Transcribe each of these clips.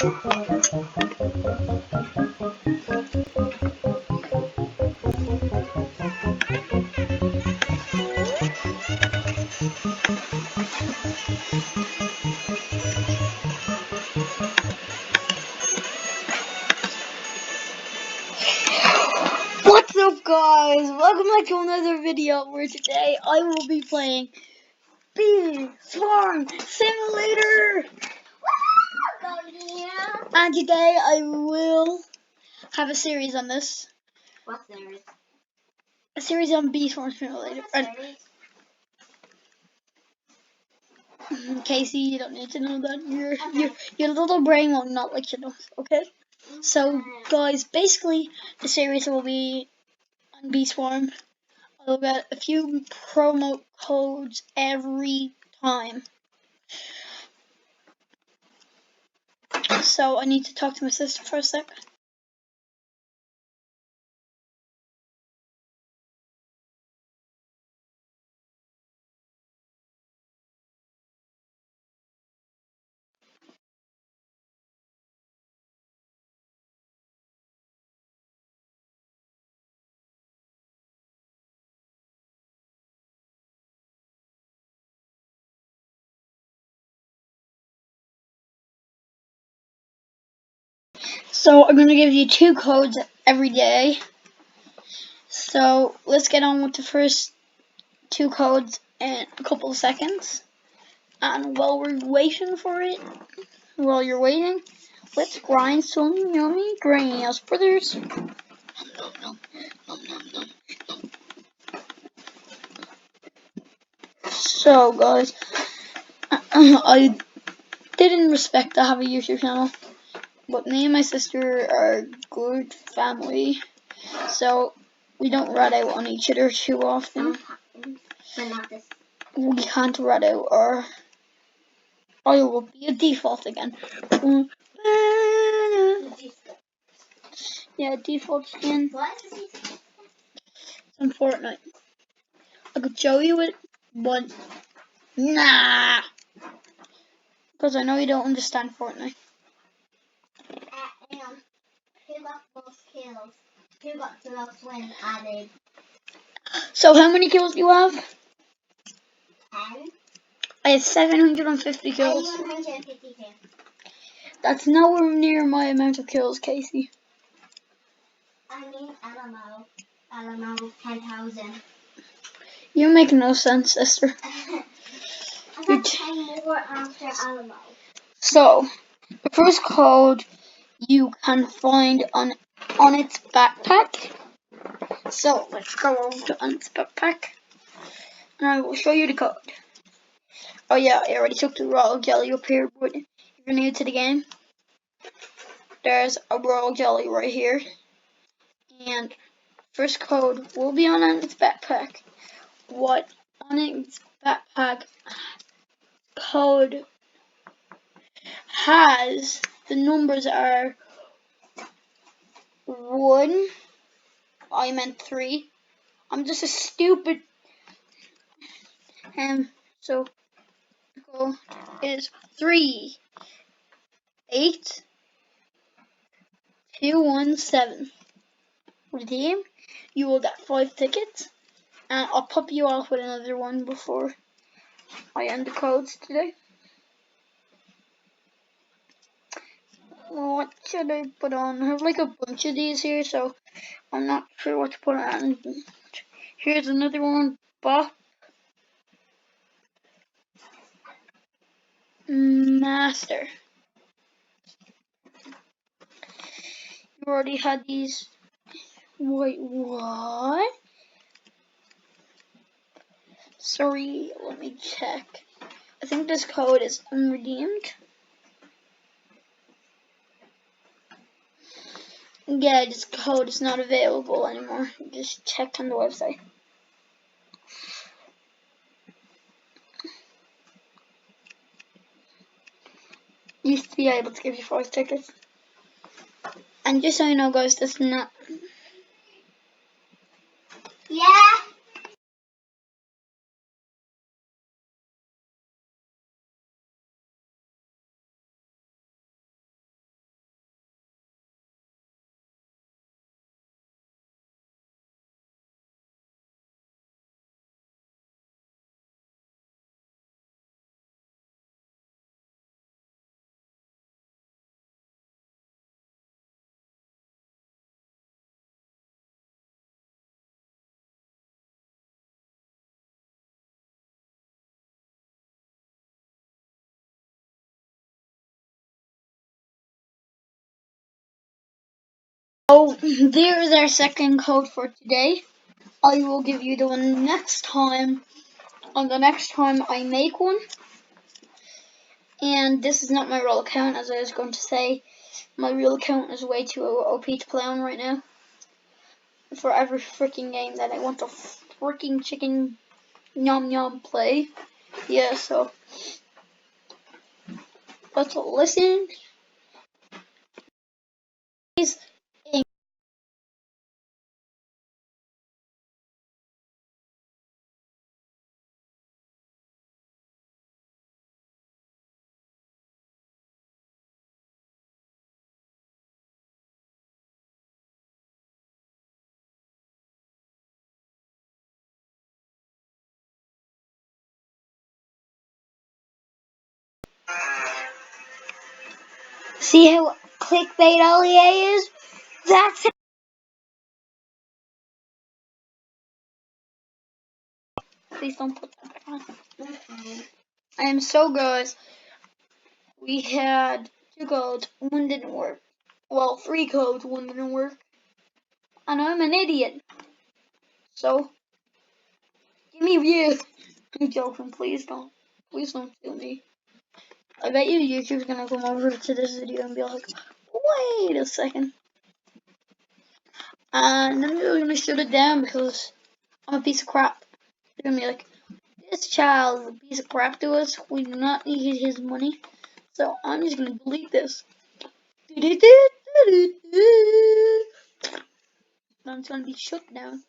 What's up, guys? Welcome back to another video where today I will be playing Bee Swarm Simulator. And today I will have a series on this. What series? A series on Bee Swarm Simulator. What series? Casey, you don't need to know that. Your little brain will not let you know. Okay. So, guys, basically the series will be on Bee Swarm. I'll get a few promo codes every time. So I need to talk to my sister for a sec. So I'm gonna give you 2 codes every day. So let's get on with the first 2 codes in a couple of seconds. And while we're waiting for it, while you're waiting, let's grind some yummy grass, brothers. So guys, I didn't respect to have a YouTube channel, but me and my sister are good family, so we don't rat out on each other too often. But not this. We can't rat out, or I will be a default again. Yeah, default skin. What is this? In Fortnite. I could show you it, but nah, because I know you don't understand Fortnite. Who got most kills? Who got the most wins added? So how many kills do you have? 10? I have 750 kills. 152. That's nowhere near my amount of kills, Casey. I mean Alamo. Alamo 10,000. You make no sense, sister. I got 10 more after Alamo. So, the first code you can find on its backpack. So, let's go over to its backpack. And I will show you the code. Oh yeah, I already took the royal jelly up here, but if you're new to the game, there's a royal jelly right here. And first code will be on its backpack. What on its backpack code has, the numbers are 1, I meant 3. I'm just a stupid. So the code is 3 8 2 1 7. Redeem. You will get 5 tickets, and I'll pop you off with another one before I end the codes today. What should I put on? I have like a bunch of these here, so I'm not sure what to put on. Here's another one. Bop. Master. You already had these. Wait, what? Sorry, let me check. I think this code is unredeemed. Yeah, this code is not available anymore. Just check on the website. Used to be able to give you 5 tickets. And just so you know, guys, this is not. Yeah. Oh, there's our second code for today. I will give you the one next time, on the next time I make one. And this is not my real account, as I was going to say. My real account is way too OP to play on right now. For every freaking game that I want to freaking chicken yum yum play. Yeah, so let's listen. See how clickbait LEA is? That's it. Please don't put that back on. I am so good. We had 2 codes, one didn't work. Well, 3 codes, one didn't work. And I'm an idiot. So, give me views. I'm joking, please don't. Please don't kill me. I bet you YouTube's gonna come over to this video and be like, wait a second. And then they're gonna shut it down because I'm a piece of crap. They're gonna be like, this child is a piece of crap to us. We do not need his money. So I'm just gonna delete this. And it's gonna be shut down.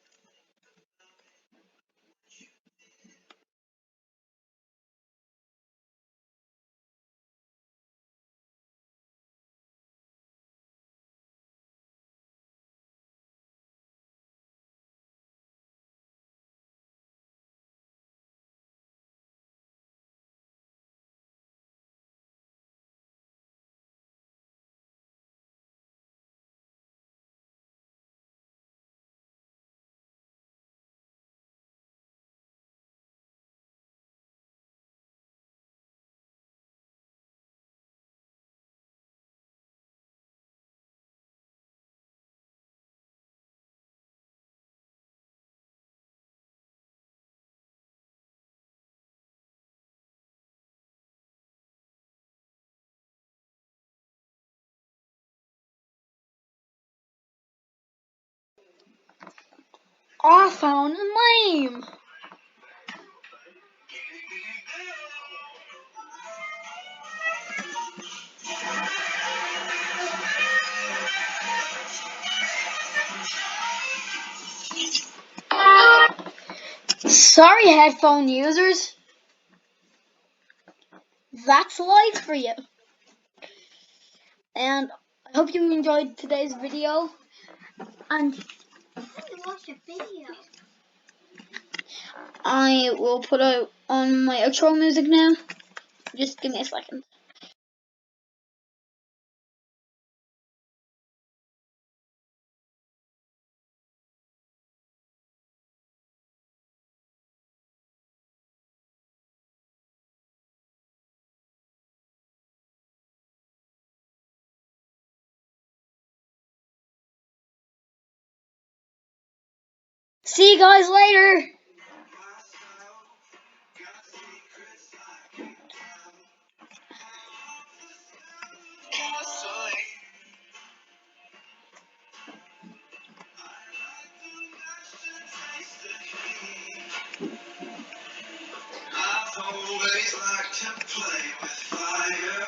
I found a name. Sorry, headphone users. That's life for you. And I hope you enjoyed today's video. And Watch a video. I will put out on my outro music now. Just give me a second. See you guys later. I've always liked to play with fire.